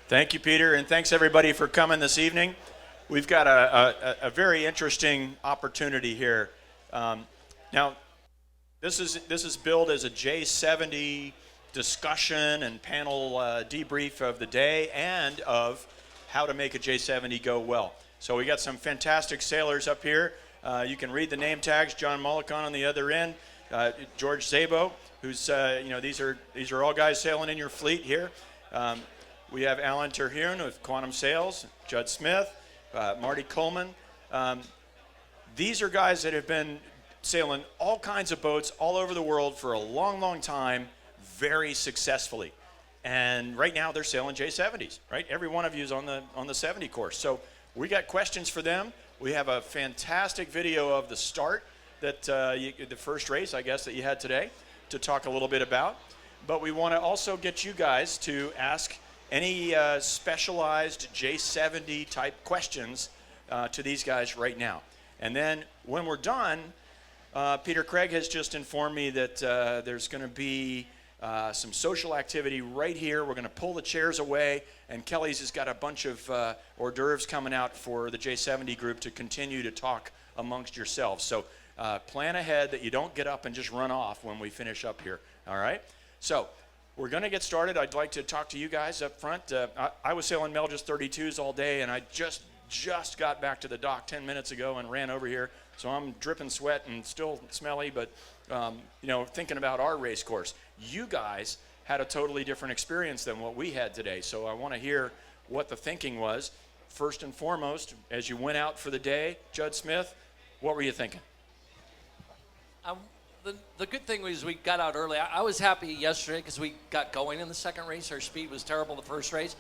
Thank you, Peter, and thanks everybody for coming this evening. We've got a very interesting opportunity here. Now, this is billed as a J70 discussion and panel debrief of the day and of how to make a J70 go well. So we got some fantastic sailors up here. You can read the name tags. John Mullican on the other end, George Szabo, who's these are all guys sailing in your fleet here. We have Alan Terhune with Quantum Sails, Judd Smith, Marty Coleman. These are guys that have been sailing all kinds of boats all over the world for a long, long time, very successfully. And right now they're sailing J70s, right? Every one of you is on the 70 course. So we got questions for them. We have a fantastic video of the start that the first race, I guess, that you had today to talk a little bit about. But we want to also get you guys to ask any specialized J70 type questions to these guys right now. And then when we're done, Peter Craig has just informed me that there's going to be some social activity right here. We're going to pull the chairs away, and Kelly's has got a bunch of hors d'oeuvres coming out for the J70 group to continue to talk amongst yourselves. So plan ahead that you don't get up and just run off when we finish up here, all right? So we're going to get started. I'd like to talk to you guys up front. I was sailing Melges 32s all day, and I just got back to the dock 10 minutes ago and ran over here. So I'm dripping sweat and still smelly, but thinking about our race course. You guys had a totally different experience than what we had today. So I want to hear what the thinking was. First and foremost, as you went out for the day, Judd Smith, what were you thinking? The good thing was we got out early. I was happy yesterday because we got going in the second race. Our speed was terrible the first race.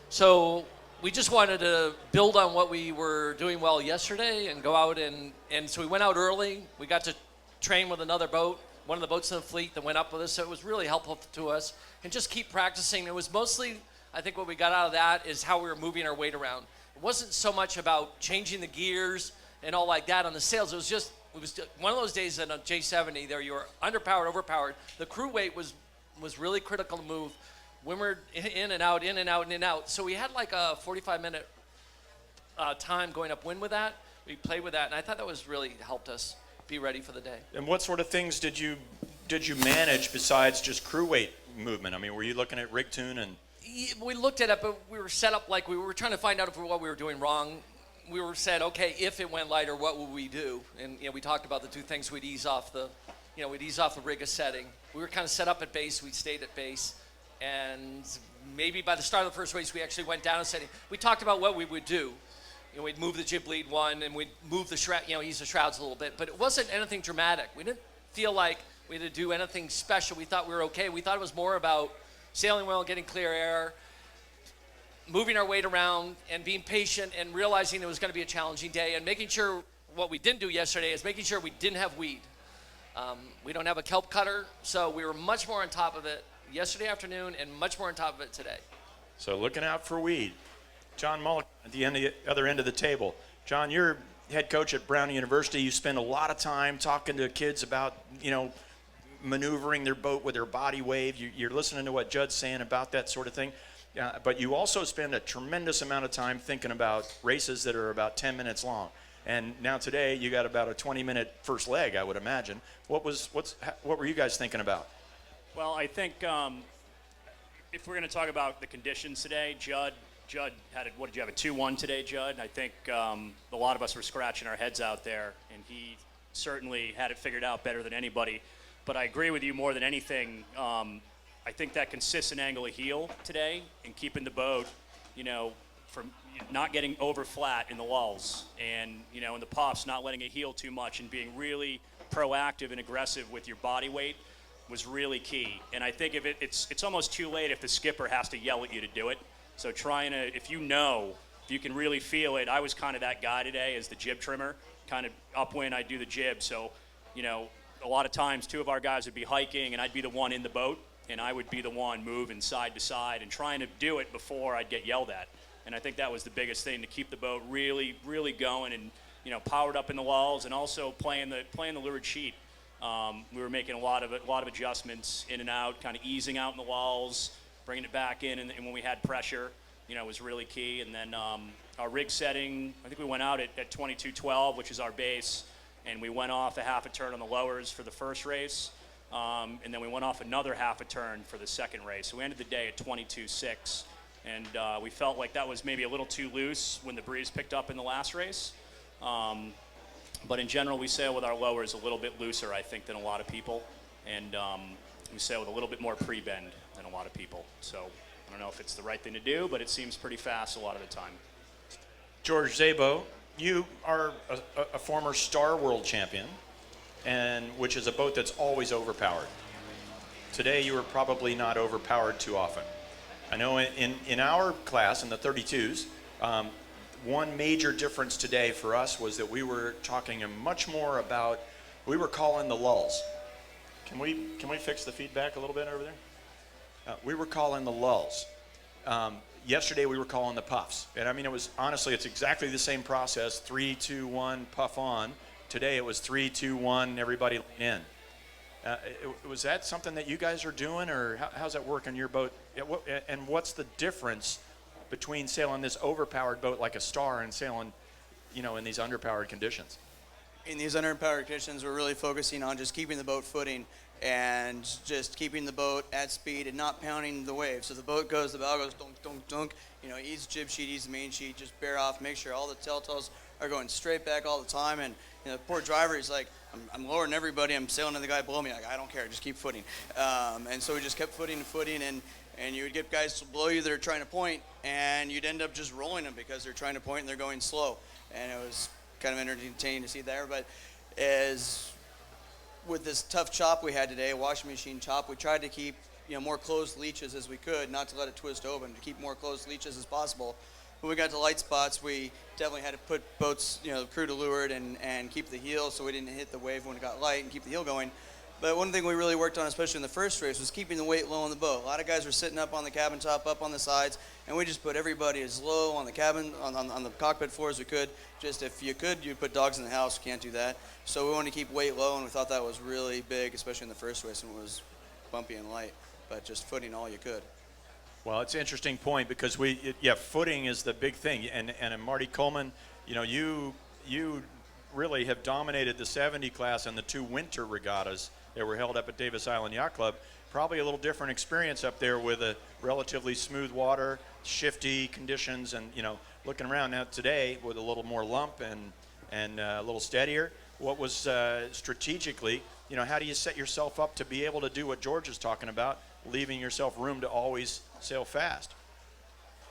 So we just wanted to build on what we were doing well yesterday and go out and so we went out early. We got to train with another boat, one of the boats in the fleet that went up with us. So it was really helpful to us. And just keep practicing. It was mostly, I think what we got out of that is how we were moving our weight around. It wasn't so much about changing the gears and all like that on the sails. It was one of those days in a J70 there you were underpowered, overpowered. The crew weight was really critical to move. When we're in and out, in and out, in and out. So we had like a 45-minute time going upwind with that. We played with that, and I thought that was really helped us be ready for the day. And what sort of things did you manage besides just crew weight movement? I mean, were you looking at rig tune and? We looked at it, but we were set up like we were trying to find out what we were doing wrong. We were said, okay, if it went lighter, what would we do? And we talked about the two things. We'd ease off the rig of setting. We were kind of set up at base. We stayed at base. And maybe by the start of the first race, we actually went down and setting. We talked about what we would do. We'd move the jib lead one, and we'd move the shroud, ease the shrouds a little bit. But it wasn't anything dramatic. We didn't feel like we had to do anything special. We thought we were okay. We thought it was more about sailing well, getting clear air, moving our weight around, and being patient, and realizing it was going to be a challenging day, and making sure what we didn't do yesterday is making sure we didn't have weed. We don't have a kelp cutter, so we were much more on top of it yesterday afternoon and much more on top of it today. So looking out for weed. John Mullican at the other end of the table. John, you're head coach at Brown University. You spend a lot of time talking to kids about, maneuvering their boat with their body wave. You're listening to what Judd's saying about that sort of thing. But you also spend a tremendous amount of time thinking about races that are about 10 minutes long. And now today you got about a 20-minute first leg, I would imagine. What were you guys thinking about? Well, I think if we're going to talk about the conditions today, Judd had what did you have, a 2-1 today, Judd? I think a lot of us were scratching our heads out there, and he certainly had it figured out better than anybody. But I agree with you more than anything. I think that consistent angle of heel today and keeping the boat, from not getting over flat in the lulls and, in the pops, not letting it heel too much and being really proactive and aggressive with your body weight was really key. And I think if it's almost too late if the skipper has to yell at you to do it. So if you can really feel it. I was kind of that guy today as the jib trimmer, kind of upwind, I'd do the jib. So, a lot of times two of our guys would be hiking and I'd be the one in the boat and I would be the one moving side to side and trying to do it before I'd get yelled at. And I think that was the biggest thing, to keep the boat really, really going and, powered up in the walls and also playing the lurid sheet. We were making a lot of adjustments in and out, kind of easing out in the walls, bringing it back in and when we had pressure. was really key. And then our rig setting, I think we went out at 22.12, which is our base, and we went off a half a turn on the lowers for the first race, and then we went off another half a turn for the second race. So we ended the day at 22.6, and we felt like that was maybe a little too loose when the breeze picked up in the last race. But in general, we sail with our lowers a little bit looser, I think, than a lot of people, and we sail with a little bit more pre-bend than a lot of people. So I don't know if it's the right thing to do, but it seems pretty fast a lot of the time. George Szabo, you are a former Star World champion, and which is a boat that's always overpowered. Today, you were probably not overpowered too often. I know in our class, in the 32s, one major difference today for us was that we were talking much more about, we were calling the lulls. Can we fix the feedback a little bit over there? We were calling the lulls. Yesterday we were calling the puffs. And I mean, it's exactly the same process, 3, 2, 1, puff on. Today it was 3, 2, 1, everybody lean in. Was that something that you guys are doing, or how's that work on your boat? And what's the difference between sailing this overpowered boat like a Star and sailing, in these underpowered conditions? In these underpowered conditions, we're really focusing on just keeping the boat footing and just keeping the boat at speed and not pounding the waves. So the boat goes, the bow goes dunk, dunk, dunk. Ease jib sheet, ease the main sheet, just bear off, make sure all the telltales are going straight back all the time. And the poor driver, he's like, I'm lowering everybody, I'm sailing to the guy below me. Like, I don't care, just keep footing. And so we just kept footing and footing, and you would get guys below you that are trying to point, and you'd end up just rolling them because they're trying to point and they're going slow. And it was kind of entertaining to see there. But as with this tough chop we had today, washing machine chop, we tried to keep more closed leaches as we could, not to let it twist open, to keep more closed leaches as possible. When we got to light spots, we definitely had to put boats, crew to leeward and keep the heel so we didn't hit the wave when it got light and keep the heel going. But one thing we really worked on, especially in the first race, was keeping the weight low on the boat. A lot of guys were sitting up on the cabin top, up on the sides, and we just put everybody as low on the cabin, on the cockpit floor as we could. Just if you could, you'd put dogs in the house. You can't do that. So we wanted to keep weight low, and we thought that was really big, especially in the first race when it was bumpy and light. But just footing all you could. Well, it's an interesting point because footing is the big thing. And Marty Coleman, you really have dominated the 70 class and the 2 winter regattas that were held up at Davis Island Yacht Club. Probably a little different experience up there with a relatively smooth water, shifty conditions, and looking around now today with a little more lump and a little steadier. What was strategically, how do you set yourself up to be able to do what George is talking about, leaving yourself room to always sail fast?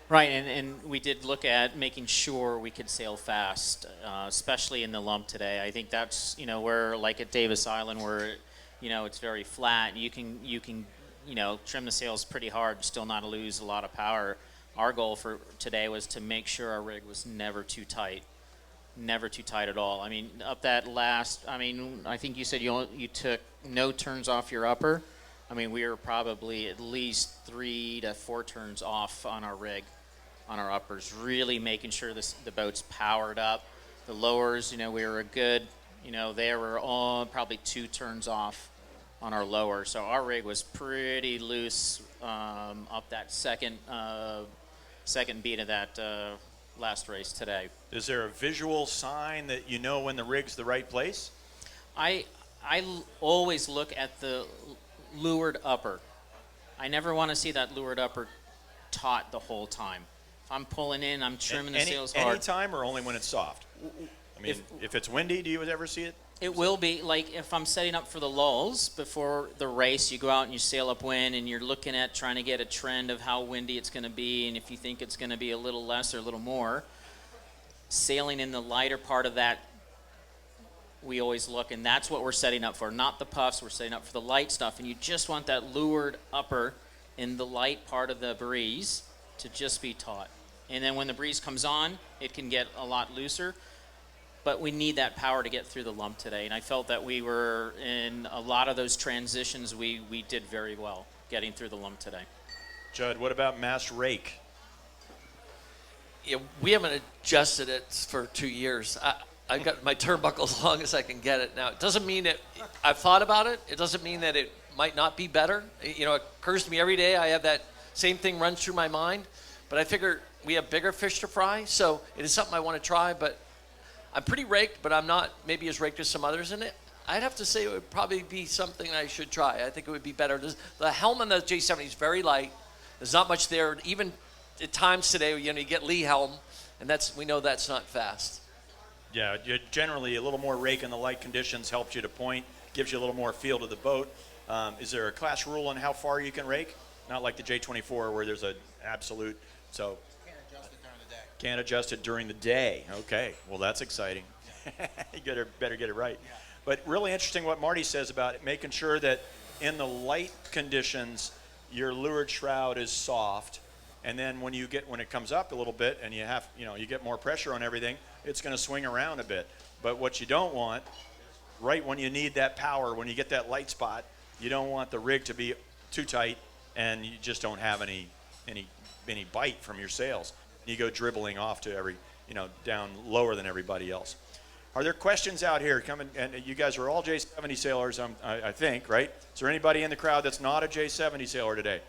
Right, and we did look at making sure we could sail fast, especially in the lump today. I think that's, where, like at Davis Island, where, it's very flat, you can trim the sails pretty hard, still not lose a lot of power. Our goal for today was to make sure our rig was never too tight at all. I mean, up that last, I think you said you took no turns off your upper. I mean, we were probably at least 3 to 4 turns off on our rig, on our uppers, really making sure the boat's powered up. The lowers, we were a good, they were all probably 2 turns off on our lower. So our rig was pretty loose up that second beat of that last race today. Is there a visual sign that when the rig's the right place? I always look at the leeward upper. I never want to see that leeward upper taut the whole time. If I'm pulling in, I'm trimming the sails hard. Any time or only when it's soft? I mean, if it's windy, do you ever see it? It will be, like if I'm setting up for the lulls before the race, you go out and you sail upwind and you're looking at trying to get a trend of how windy it's going to be, and if you think it's going to be a little less or a little more, sailing in the lighter part of that, we always look, and that's what we're setting up for, not the puffs. We're setting up for the light stuff, and you just want that leeward upper in the light part of the breeze to just be taut. And then when the breeze comes on, it can get a lot looser, but we need that power to get through the lump today. And I felt that we were in a lot of those transitions, we did very well getting through the lump today. Judd, what about mast rake? Yeah, we haven't adjusted it for 2 years. I've got my turnbuckle as long as I can get it now. It doesn't mean that I've thought about it. It doesn't mean that it might not be better. It occurs to me every day. I have that same thing run through my mind. But I figure we have bigger fish to fry, so it is something I want to try. But I'm pretty raked, but I'm not maybe as raked as some others in it. I'd have to say it would probably be something I should try. I think it would be better. The helm on the J70 is very light. There's not much there. Even at times today, you get Lee helm, and we know that's not fast. Yeah, generally a little more rake in the light conditions helps you to point, gives you a little more feel to the boat. Is there a class rule on how far you can rake? Not like the J24 where there's an absolute, so. Can't adjust it during the day. Can't adjust it during the day. Okay, well that's exciting. You better get it right. Yeah. But really interesting what Marty says about it, making sure that in the light conditions, your lured shroud is soft, and then when it comes up a little bit and you get more pressure on everything, it's going to swing around a bit. But what you don't want, right when you need that power, when you get that light spot, you don't want the rig to be too tight and you just don't have any bite from your sails. You go dribbling off to down lower than everybody else. Are there questions out here coming? And you guys are all J70 sailors, I think, right? Is there anybody in the crowd that's not a J70 sailor today?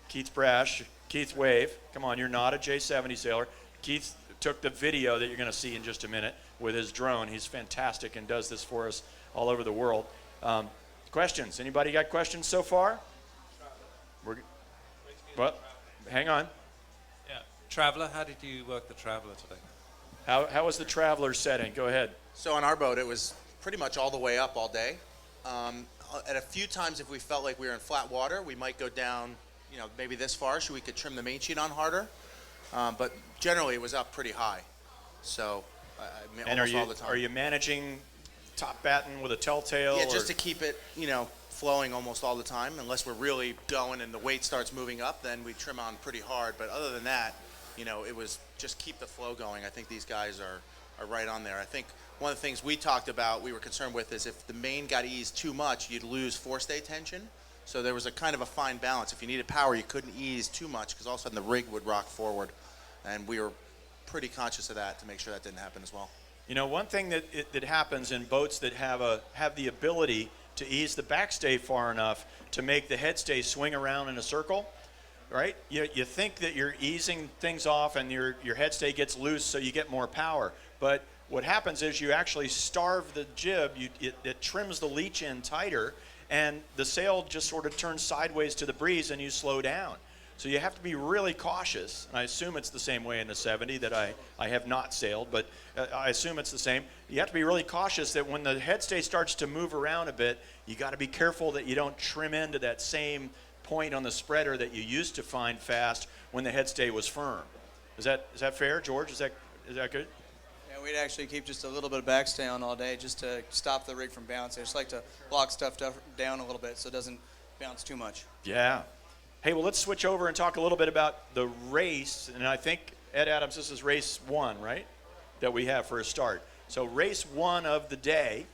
Keith Brash, Keith wave. Come on, you're not a J70 sailor. Keith took the video that you're going to see in just a minute with his drone. He's fantastic and does this for us all over the world. Questions? Anybody got questions so far? Well, hang on. Yeah. Traveler, how did you work the Traveler today? How was the Traveler setting? Go ahead. So on our boat, it was pretty much all the way up all day. At a few times, if we felt like we were in flat water, we might go down, maybe this far so we could trim the main sheet on harder. But generally, it was up pretty high. So almost all the time. Are you managing top batten with a telltale? Yeah, just to keep it, flowing almost all the time. Unless we're really going and the weight starts moving up, then we trim on pretty hard. But other than that, it was just keep the flow going. I think these guys are right on there. I think one of the things we talked about, we were concerned with, is if the main got eased too much, you'd lose forestay tension. So there was a kind of a fine balance. If you needed power, you couldn't ease too much because all of a sudden the rig would rock forward. And we were pretty conscious of that to make sure that didn't happen as well. One thing that happens in boats that have the ability to ease the backstay far enough to make the headstay swing around in a circle, right? You think that you're easing things off and your headstay gets loose so you get more power. But what happens is you actually starve the jib, it trims the leech in tighter, and the sail just sort of turns sideways to the breeze and you slow down. So you have to be really cautious, and I assume it's the same way in the 70 that I have not sailed, but I assume it's the same. You have to be really cautious that when the headstay starts to move around a bit, you got to be careful that you don't trim into that same point on the spreader that you used to find fast when the headstay was firm. Is that fair, George? Is that good? Yeah, we'd actually keep just a little bit of backstay on all day just to stop the rig from bouncing. I just like to lock stuff down a little bit so it doesn't bounce too much. Yeah. Hey, well, let's switch over and talk a little bit about the race. And I think, Ed Adams, this is race 1, right, that we have for a start. So race 1 of the day,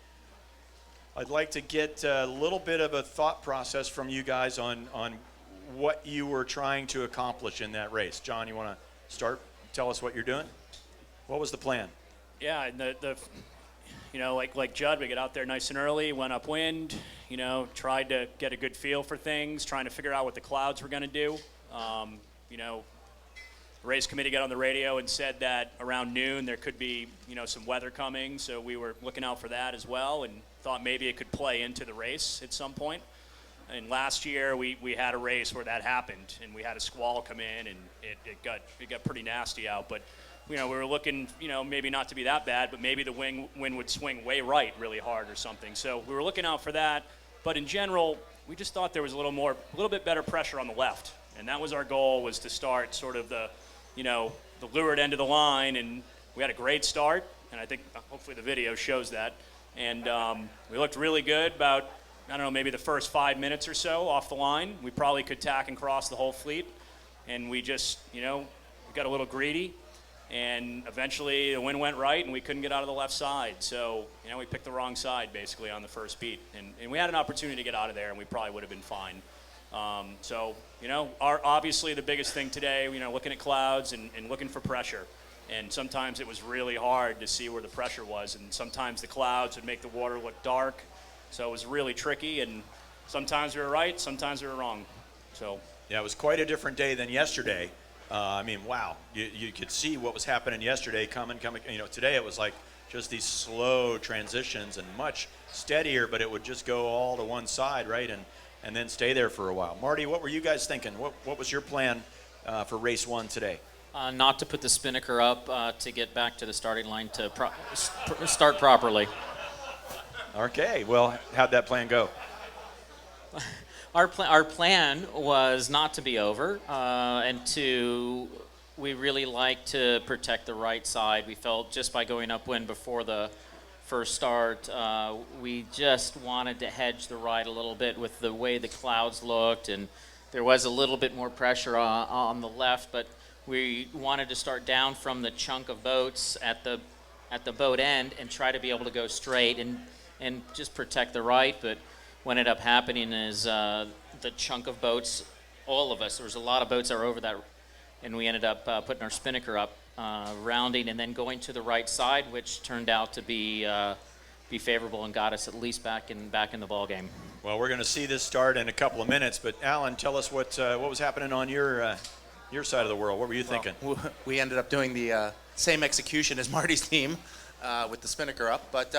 I'd like to get a little bit of a thought process from you guys on what you were trying to accomplish in that race. John, you want to start? Tell us what you're doing. What was the plan? Yeah, and like Judd, we get out there nice and early, went upwind, tried to get a good feel for things, trying to figure out what the clouds were going to do. The race committee got on the radio and said that around noon there could be, some weather coming, so we were looking out for that as well and thought maybe it could play into the race at some point. And last year we had a race where that happened, and we had a squall come in, and it got pretty nasty out. But we were looking, maybe not to be that bad, but maybe the wind would swing way right really hard or something. So we were looking out for that. But in general, we just thought there was a little bit better pressure on the left, and that was our goal, was to start sort of the leeward end of the line. And we had a great start, and I think hopefully the video shows that. And we looked really good about, maybe the first 5 minutes or so off the line. We probably could tack and cross the whole fleet, and we just, we got a little greedy. And eventually the wind went right and we couldn't get out of the left side. So, we picked the wrong side basically on the first beat. And we had an opportunity to get out of there and we probably would have been fine. Obviously the biggest thing today, looking at clouds and looking for pressure. And sometimes it was really hard to see where the pressure was. And sometimes the clouds would make the water look dark. So it was really tricky. And sometimes we were right, sometimes we were wrong. So. Yeah, it was quite a different day than yesterday. I mean, wow, you could see what was happening yesterday coming. Today it was like just these slow transitions and much steadier, but it would just go all to one side, right, and then stay there for a while. Marty, what were you guys thinking? What was your plan for race 1 today? Not to put the spinnaker up to get back to the starting line to start properly. Okay, well, how'd that plan go? Our plan was not to be over, and we really like to protect the right side. We felt just by going upwind before the first start, we just wanted to hedge the right a little bit with the way the clouds looked, and there was a little bit more pressure on the left, but we wanted to start down from the chunk of boats at the boat end and try to be able to go straight and just protect the right. But what ended up happening is the chunk of boats, all of us, there was a lot of boats that were over that, and we ended up putting our spinnaker up, rounding and then going to the right side, which turned out to be favorable and got us at least back in the ball game. Well, we're going to see this start in a couple of minutes, but Alan, tell us what was happening on your side of the world. What were you thinking? We ended up doing the same execution as Marty's team with the spinnaker up, but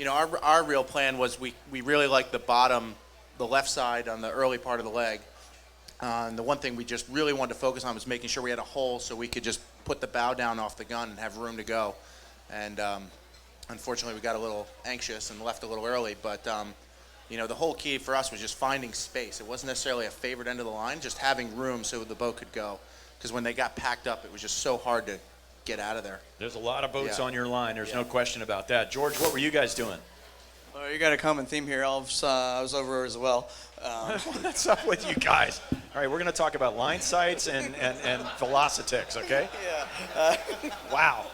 our real plan was we really liked the left side on the early part of the leg. And the one thing we just really wanted to focus on was making sure we had a hole so we could just put the bow down off the gun and have room to go. And unfortunately, we got a little anxious and left a little early. But the whole key for us was just finding space. It wasn't necessarily a favored end of the line, just having room so the boat could go. Because when they got packed up, it was just so hard to get out of there. There's a lot of boats Yeah. on your line. There's no question about that. George, what were you guys doing? Well, you got a common theme here. I was over as well. What's up with you guys? All right, we're going to talk about line sights and velocitics, okay? Yeah. Wow.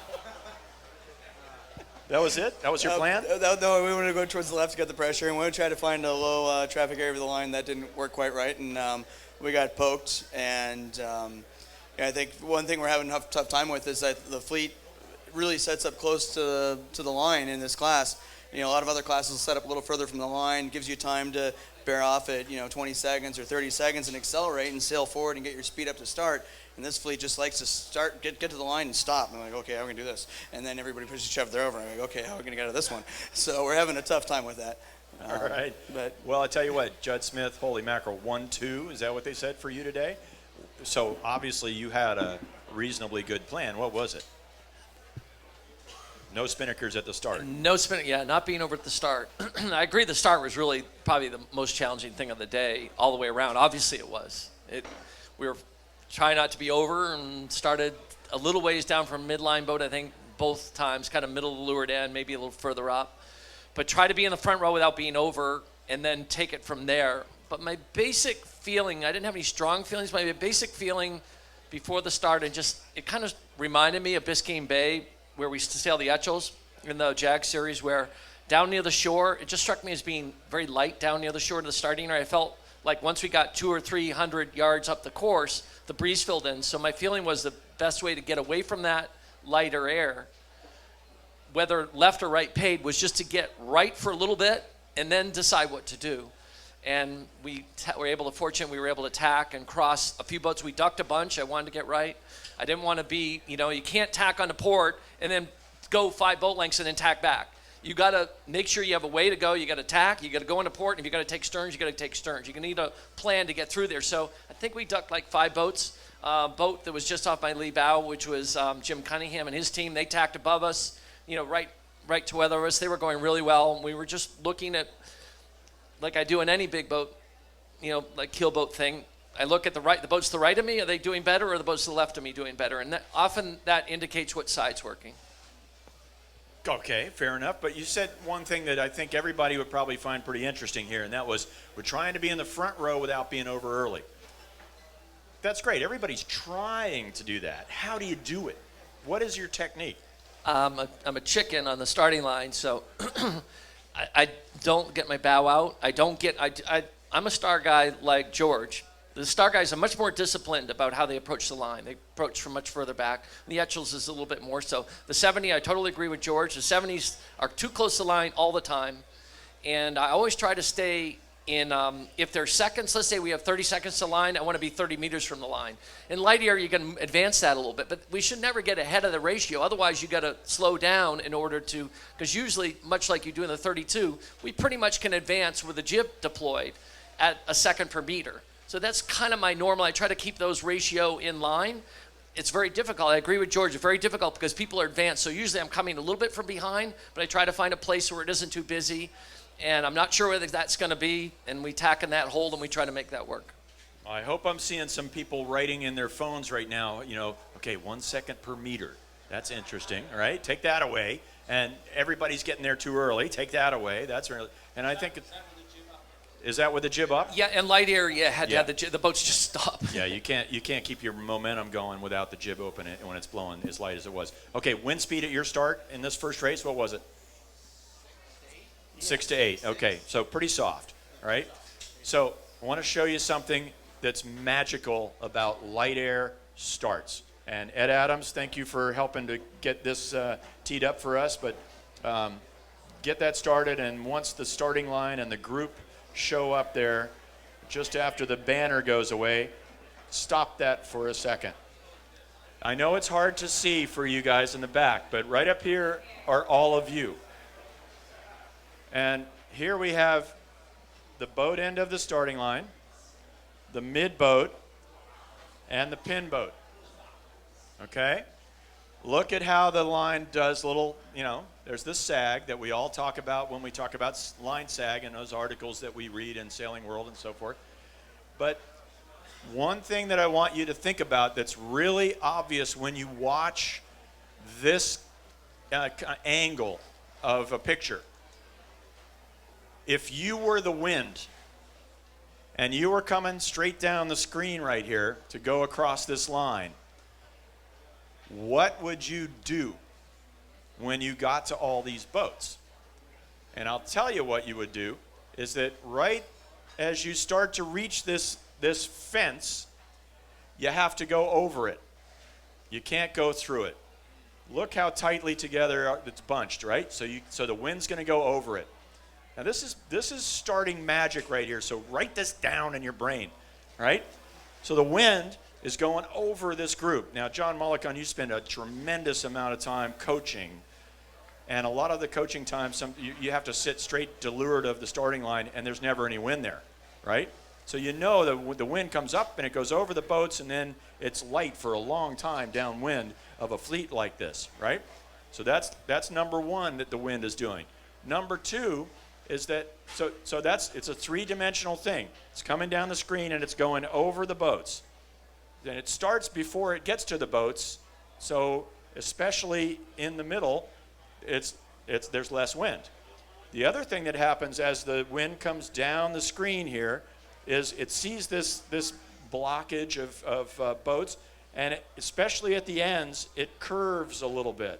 That was it? That was your plan? No, we wanted to go towards the left to get the pressure, and we wanted to try to find a low traffic area of the line. That didn't work quite right, and we got poked. And I think one thing we're having a tough time with is that the fleet really sets up close to the line in this class. A lot of other classes will set up a little further from the line, gives you time to bear off at 20 seconds or 30 seconds and accelerate and sail forward and get your speed up to start. And this fleet just likes to start, get to the line and stop. And I'm like, okay, how are we gonna do this? And then everybody pushes each other they're over. And I'm like, okay, how are we gonna get out of this one? So we're having a tough time with that. All right. Well, I tell you what, Judd Smith, holy mackerel, 1-2. Is that what they said for you today? So obviously you had a reasonably good plan. What was it? No spinnakers at the start. No spin, yeah, not being over at the start. I agree the start was really probably the most challenging thing of the day all the way around. Obviously it was. We were trying not to be over and started a little ways down from midline boat, I think, both times, kind of middle of the leeward end, maybe a little further up. But try to be in the front row without being over and then take it from there. But my basic feeling, I didn't have any strong feelings, but my basic feeling before the start, and just, it kind of reminded me of Biscayne Bay, where we used to sail the Etchels in the Jag series, where down near the shore, it just struck me as being very light down near the shore to the starting area. I felt like once we got 200 or 300 yards up the course, the breeze filled in. So my feeling was the best way to get away from that lighter air, whether left or right paid, was just to get right for a little bit and then decide what to do. And we were able to tack and cross a few boats. We ducked a bunch. I wanted to get right. I didn't want to be, you can't tack on the port and then go 5 boat lengths and then tack back. You got to make sure you have a way to go. You got to tack. You got to go into port. And if you got to take sterns, you got to take sterns. You need a plan to get through there. So I think we ducked like 5 boats. Boat that was just off my lee bow, which was Jim Cunningham and his team. They tacked above us, right to weather us. They were going really well. And we were just looking at, like I do in any big boat, like keel boat thing. I look at the boats to the right of me, are they doing better, or the boats to the left of me doing better? And often that indicates what side's working. Okay, fair enough. But you said one thing that I think everybody would probably find pretty interesting here, and that was we're trying to be in the front row without being over early. That's great. Everybody's trying to do that. How do you do it? What is your technique? I'm a chicken on the starting line, so I don't get my bow out. I'm a star guy like George. The star guys are much more disciplined about how they approach the line. They approach from much further back. The Etchels is a little bit more so. The 70, I totally agree with George. The 70s are too close to the line all the time. And I always try to stay if there's seconds, let's say we have 30 seconds to line, I want to be 30 meters from the line. In light air, you can advance that a little bit, but we should never get ahead of the ratio. Otherwise, you got to slow down in order to, because usually, much like you do in the 32, we pretty much can advance with the jib deployed at a second per meter. So that's kind of my normal. I try to keep those ratio in line. It's very difficult. I agree with George. It's very difficult because people are advanced. So usually I'm coming a little bit from behind, but I try to find a place where it isn't too busy. And I'm not sure whether that's going to be, and we tack in that hold and we try to make that work. I hope I'm seeing some people writing in their phones right now, okay, 1 second per meter. That's interesting, all right? Take that away. And everybody's getting there too early. Take that away. That's really, and I think it's, is that with the jib up? Yeah, and light air, had to Yeah. have the boats just stop. Yeah, you can't keep your momentum going without the jib open when it's blowing as light as it was. Okay, wind speed at your start in this first race, what was it? 6 to 8. Okay, so pretty soft, all right? So I want to show you something that's magical about light air starts. And Ed Adams, thank you for helping to get this teed up for us. But get that started, and once the starting line and the group show up there, just after the banner goes away, stop that for a second. I know it's hard to see for you guys in the back, but right up here are all of you. And here we have the boat end of the starting line, the mid boat, and the pin boat. Okay? Look at how the line does little, there's this sag that we all talk about when we talk about line sag in those articles that we read in Sailing World and so forth. But one thing that I want you to think about that's really obvious when you watch this angle of a picture. If you were the wind and you were coming straight down the screen right here to go across this line, what would you do when you got to all these boats? And I'll tell you what you would do is that right as you start to reach this fence, you have to go over it. You can't go through it. Look how tightly together it's bunched, right? So the wind's going to go over it. Now this is starting magic right here. So write this down in your brain, right? So the wind is going over this group. Now, John Mullican, you spend a tremendous amount of time coaching, and a lot of the coaching time, you have to sit straight to leeward of the starting line, and there's never any wind there, right? So you know that the wind comes up and it goes over the boats, and then it's light for a long time downwind of a fleet like this, right? So that's number one that the wind is doing. Number two is that it's a three-dimensional thing. It's coming down the screen and it's going over the boats. Then it starts before it gets to the boats, so especially in the middle, there's less wind. The other thing that happens as the wind comes down the screen here is it sees this blockage of boats, and especially at the ends, it curves a little bit,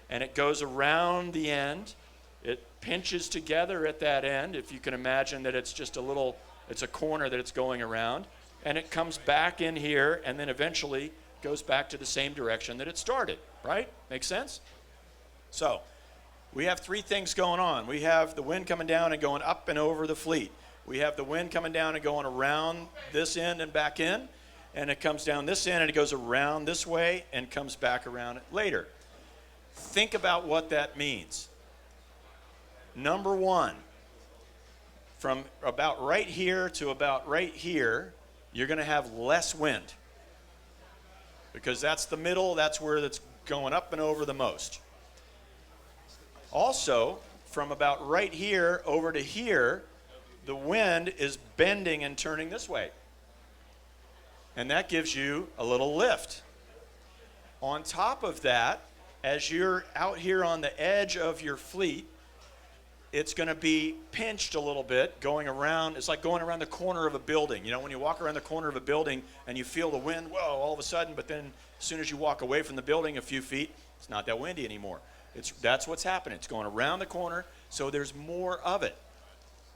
and it goes around the end. It pinches together at that end, if you can imagine that it's just it's a corner that it's going around. And it comes back in here and then eventually goes back to the same direction that it started, right? Makes sense? So we have three things going on. We have the wind coming down and going up and over the fleet. We have the wind coming down and going around this end and back in. And it comes down this end and it goes around this way and comes back around later. Think about what that means. Number one, from about right here to about right here, you're going to have less wind because that's the middle, that's where it's going up and over the most. Also, from about right here over to here, the wind is bending and turning this way. And that gives you a little lift. On top of that, as you're out here on the edge of your fleet, it's going to be pinched a little bit going around. It's like going around the corner of a building. When you walk around the corner of a building and you feel the wind, whoa, all of a sudden, but then as soon as you walk away from the building a few feet, it's not that windy anymore. That's what's happening. It's going around the corner, so there's more of it.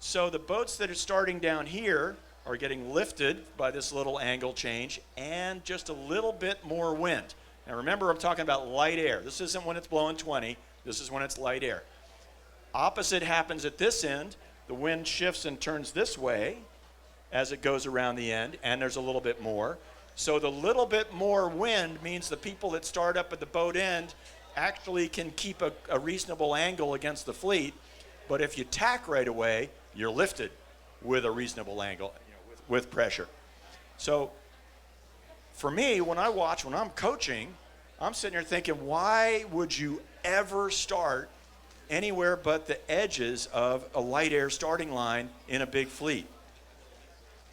So the boats that are starting down here are getting lifted by this little angle change and just a little bit more wind. Now remember, I'm talking about light air. This isn't when it's blowing 20. This is when it's light air. Opposite happens at this end. the wind shifts and turns this way as it goes around the end, and there's a little bit more. So the little bit more wind means the people that start up at the boat end actually can keep a reasonable angle against the fleet. But if you tack right away, you're lifted with a reasonable angle, with pressure. So for me, when I'm coaching, I'm sitting here thinking, why would you ever start anywhere but the edges of a light air starting line in a big fleet?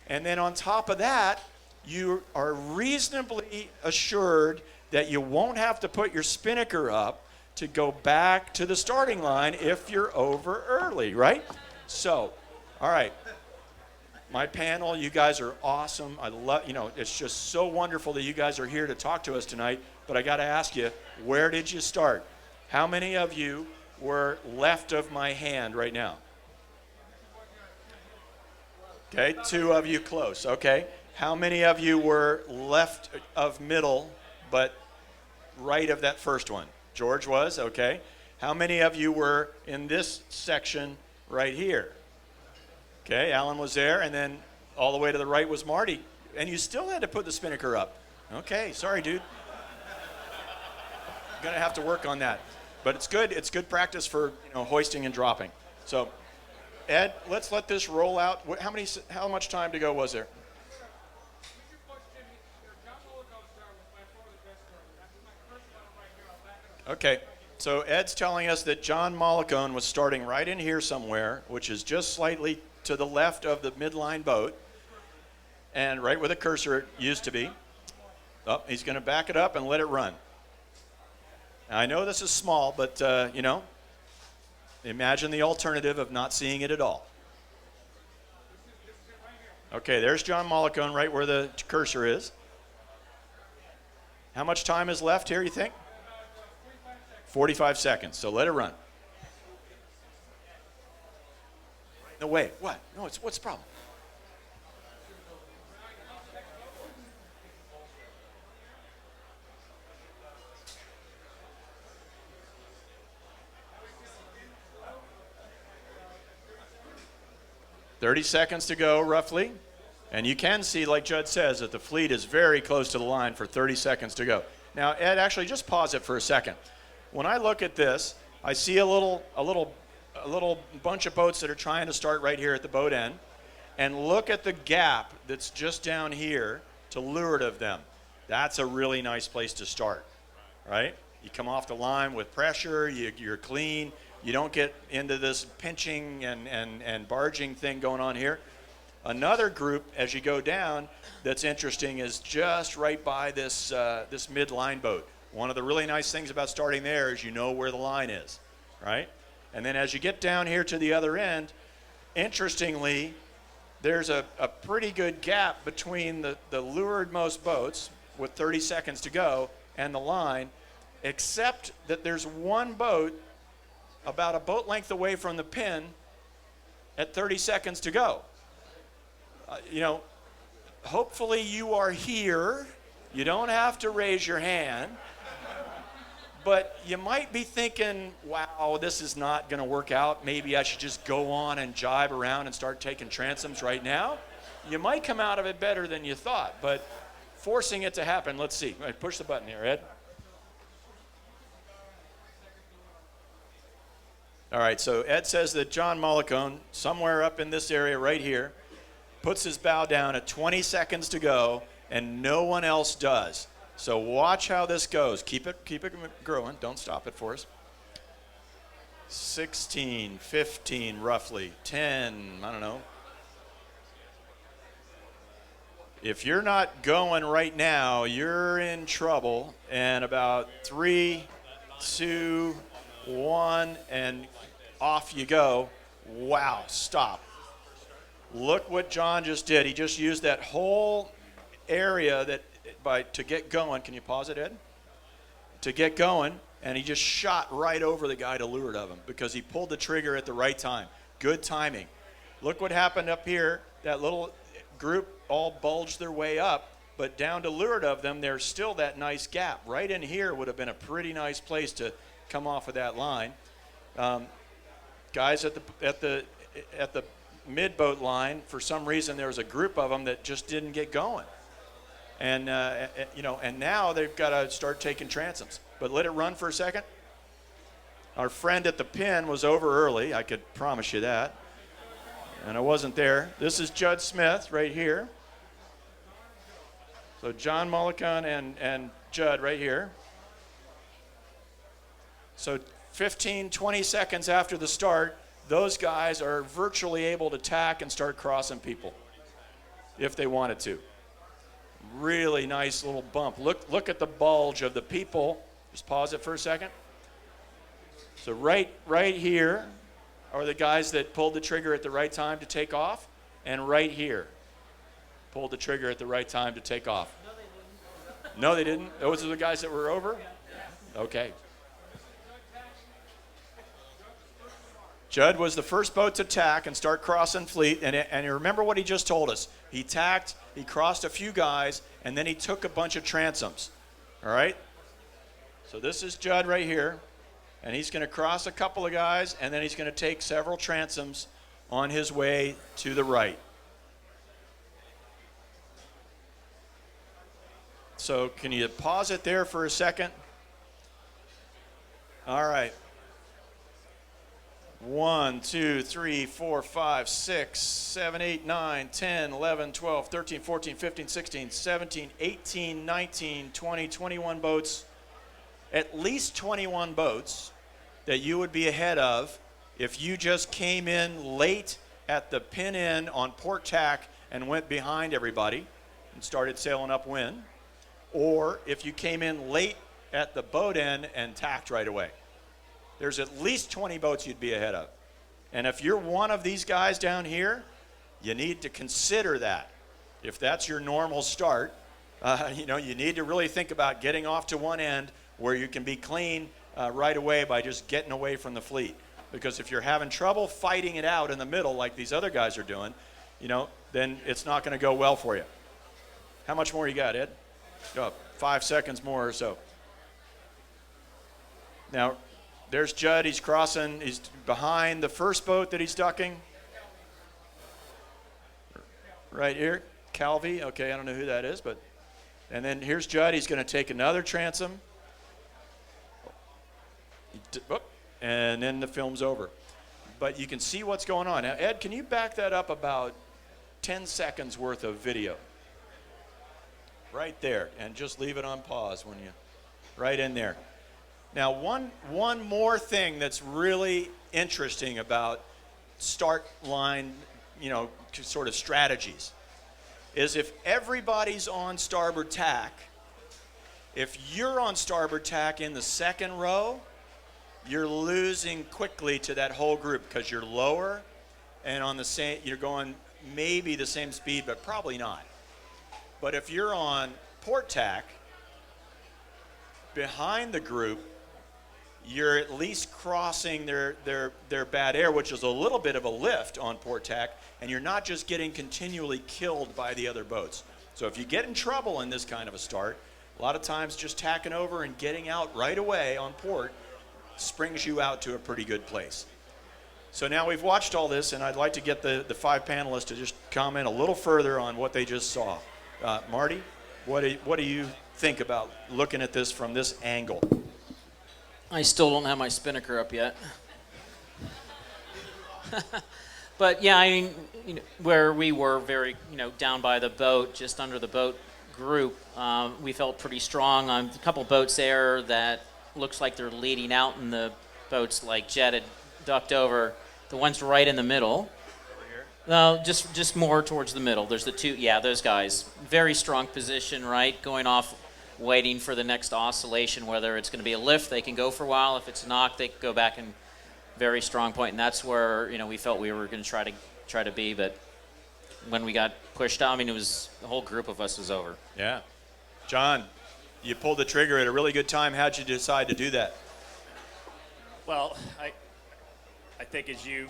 And then on top of that, you are reasonably assured that you won't have to put your spinnaker up to go back to the starting line if you're over early, right? So, all right. My panel, you guys are awesome. I love, it's just so wonderful that you guys are here to talk to us tonight. But I got to ask you, where did you start? How many of you were left of my hand right now? Okay, 2 of you close. Okay. How many of you were left of middle, but right of that first one? George was, okay. How many of you were in this section right here? Okay, Alan was there, and then all the way to the right was Marty. And you still had to put the spinnaker up. Okay, sorry, dude. Gonna have to work on that. But it's good. It's good practice for hoisting and dropping. So, Ed, let's let this roll out. How much time to go was there? Okay, so Ed's telling us that John Mollicone was starting right in here somewhere, which is just slightly to the left of the midline boat, and right where the cursor used to be. Oh, he's going to back it up and let it run. Now, I know this is small, but, imagine the alternative of not seeing it at all. Okay, there's John Mollicone right where the cursor is. How much time is left here, you think? 45 seconds, so let it run. No, wait, what? No, what's the problem? "30 seconds to go, roughly. And you can see, like Judd says, that the fleet is very close to the line for 30 seconds to go. Now, Ed, actually, just pause it for a second. When I look at this, I see a little bunch of boats that are trying to start right here at the boat end. And look at the gap that's just down here to leeward of them. That's a really nice place to start, right? You come off the line with pressure, you're clean. You don't get into this pinching and barging thing going on here. Another group, as you go down, that's interesting is just right by this midline boat. One of the really nice things about starting there is you know where the line is, right? And then as you get down here to the other end, interestingly, there's a pretty good gap between the leewardmost boats with 30 seconds to go and the line, except that there's one boat about a boat length away from the pin at 30 seconds to go. Hopefully you are here. You don't have to raise your hand. But you might be thinking, wow, this is not going to work out. Maybe I should just go on and jibe around and start taking transoms right now. You might come out of it better than you thought, but forcing it to happen, let's see. Push the button here, Ed. All right, so Ed says that John Mollicone, somewhere up in this area right here, puts his bow down at 20 seconds to go, and no one else does. So watch how this goes. Keep it growing. Don't stop it for us. 16, 15, roughly. 10, I don't know. If you're not going right now, you're in trouble. And about 3, 2, 1, and off you go. Wow, stop. Look what John just did. He just used that whole area to get going. Can you pause it, Ed? To get going, and he just shot right over the guy to leeward of him because he pulled the trigger at the right time. Good timing. Look what happened up here. That little group all bulged their way up, but down to leeward of them, there's still that nice gap. Right in here would have been a pretty nice place to come off of that line. Guys at at the mid-boat line, for some reason there was a group of them that just didn't get going. And, and now they've got to start taking transoms. But let it run for a second. Our friend at the pin was over early, I could promise you that. And I wasn't there. This is Judd Smith right here. So John Mullican and Judd right here. So 15, 20 seconds after the start, those guys are virtually able to tack and start crossing people if they wanted to. Really nice little bump. Look at the bulge of the people. Just pause it for a second. So right here are the guys that pulled the trigger at the right time to take off, and right here pulled the trigger at the right time to take off. No, they didn't. Those are the guys that were over? Okay. Judd was the first boat to tack and start crossing fleet, and you remember what he just told us. He tacked, he crossed a few guys, and then he took a bunch of transoms. All right? So this is Judd right here, and he's going to cross a couple of guys, and then he's going to take several transoms on his way to the right. So can you pause it there for a second? All right. 1, 2, 3, 4, 5, 6, 7, 8, 9, 10, 11, 12, 13, 14, 15, 16, 17, 18, 19, 20, 21 boats. At least 21 boats that you would be ahead of if you just came in late at the pin in on port tack and went behind everybody and started sailing upwind, or if you came in late at the boat end and tacked right away. There's at least 20 boats you'd be ahead of. And if you're one of these guys down here, you need to consider that. If that's your normal start, you need to really think about getting off to one end where you can be clean right away by just getting away from the fleet. Because if you're having trouble fighting it out in the middle like these other guys are doing, then it's not going to go well for you. How much more you got, Ed? 5 seconds more or so. Now, there's Judd. He's crossing. He's behind the first boat that he's ducking. Right here. Calvi. Okay, I don't know who that is, but. And then here's Judd. He's going to take another transom. And then the film's over. But you can see what's going on. Now, Ed, can you back that up about 10 seconds worth of video? Right there. And just leave it on pause when you. Right in there. Now, one more thing that's really interesting about start line, sort of strategies, is if everybody's on starboard tack, if you're on starboard tack in the second row, you're losing quickly to that whole group because you're lower and on the same, you're going maybe the same speed, but probably not. But if you're on port tack behind the group, you're at least crossing their bad air, which is a little bit of a lift on port tack, and you're not just getting continually killed by the other boats. So if you get in trouble in this kind of a start, a lot of times just tacking over and getting out right away on port springs you out to a pretty good place. So now we've watched all this, and I'd like to get the 5 panelists to just comment a little further on what they just saw. Marty, what do you think about looking at this from this angle? I still don't have my spinnaker up yet. But yeah, I mean, where we were very, down by the boat, just under the boat group, we felt pretty strong on a couple boats there that looks like they're leading out in the boats like Jed had ducked over. The ones right in the middle. No, just more towards the middle. There's the two, those guys. Very strong position, right? Going off, waiting for the next oscillation, whether it's going to be a lift, they can go for a while. If it's not, they can go back and very strong point. And that's where, we felt we were going to try to be. But when we got pushed out, it was the whole group of us was over. Yeah. John, you pulled the trigger at a really good time. How'd you decide to do that? Well, I think as you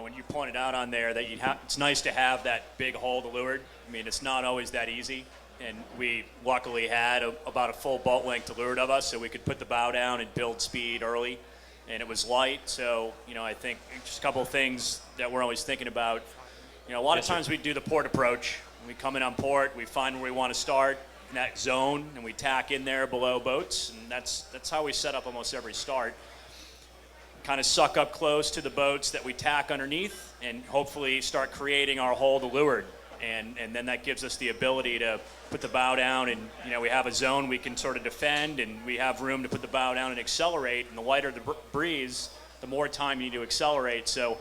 when you pointed out on there that it's nice to have that big hole to leeward. It's not always that easy. And we luckily had about a full boat length to leeward of us, so we could put the bow down and build speed early. and it was light. So, I think just a couple of things that we're always thinking about. A lot of times we do the port approach. We come in on port, we find where we want to start in that zone, and we tack in there below boats, and that's how we set up almost every start. Kind of suck up close to the boats that we tack underneath, and hopefully start creating our hole to leeward. And then that gives us the ability to put the bow down, and we have a zone we can sort of defend, and we have room to put the bow down and accelerate. And the lighter the breeze, the more time you need to accelerate. So,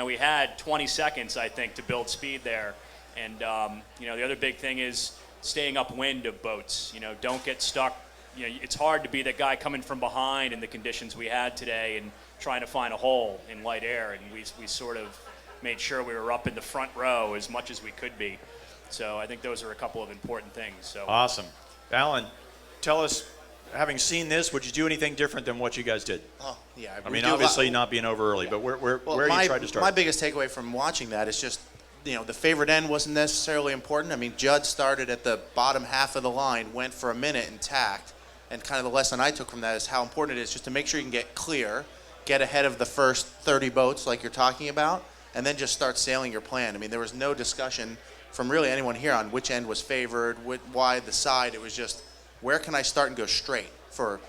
we had 20 seconds, I think, to build speed there. And the other big thing is staying upwind of boats. Don't get stuck. It's hard to be that guy coming from behind in the conditions we had today and trying to find a hole in light air. And we sort of made sure we were up in the front row as much as we could be. So I think those are a couple of important things. So Awesome. Alan, tell us, having seen this, would you do anything different than what you guys did? Oh, yeah. I mean, obviously not being over early, but where you tried to start? My biggest takeaway from watching that is just, the favorite end wasn't necessarily important. I mean, Judd started at the bottom half of the line, went for a minute and tacked. And kind of the lesson I took from that is how important it is just to make sure you can get clear, get ahead of the first 30 boats like you're talking about, and then just start sailing your plan. I mean, there was no discussion from really anyone here on which end was favored, why the side. It was just, where can I start and go straight for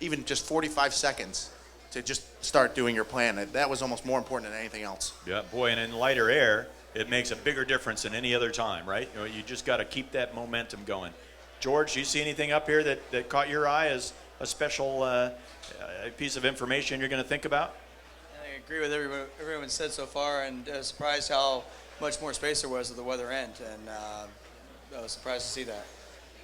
even just 45 seconds to just start doing your plan. That was almost more important than anything else. Yeah, boy, and in lighter air, it makes a bigger difference than any other time, right? You just got to keep that momentum going. George, do you see anything up here that caught your eye as a special piece of information you're going to think about? I agree with everyone said so far, and surprised how much more space there was at the weather end, and I was surprised to see that.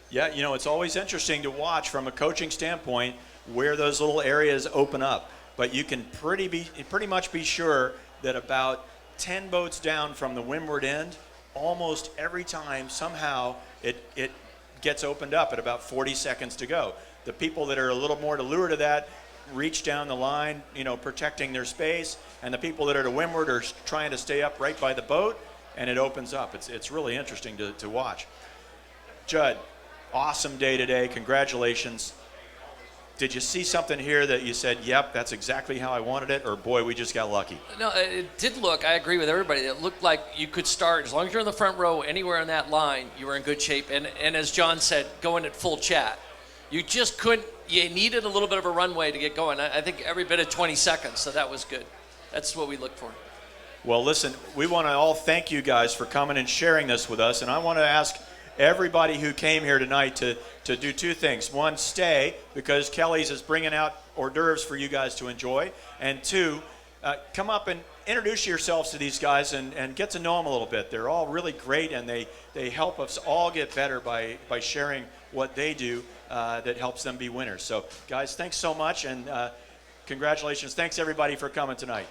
Yeah, it's always interesting to watch from a coaching standpoint where those little areas open up. But you can pretty much be sure that about 10 boats down from the windward end, almost every time somehow it gets opened up at about 40 seconds to go. The people that are a little more to leeward of that reach down the line, protecting their space, and the people that are to windward are trying to stay up right by the boat, and it opens up. It's really interesting to watch. Judd, awesome day today. Congratulations. Did you see something here that you said, yep, that's exactly how I wanted it, or boy, we just got lucky? No, it did look, I agree with everybody, it looked like you could start, as long as you're in the front row, anywhere in that line, you were in good shape. And as John said, going at full chat. You just couldn't, you needed a little bit of a runway to get going. I think every bit of 20 seconds, so that was good. That's what we look for. Well, listen, we want to all thank you guys for coming and sharing this with us, and I want to ask everybody who came here tonight to do two things. One, stay, because Kelly's is bringing out hors d'oeuvres for you guys to enjoy. And two, come up and introduce yourselves to these guys and get to know them a little bit. They're all really great, and they help us all get better by sharing what they do that helps them be winners. So, guys, thanks so much, and congratulations. Thanks, everybody, for coming tonight.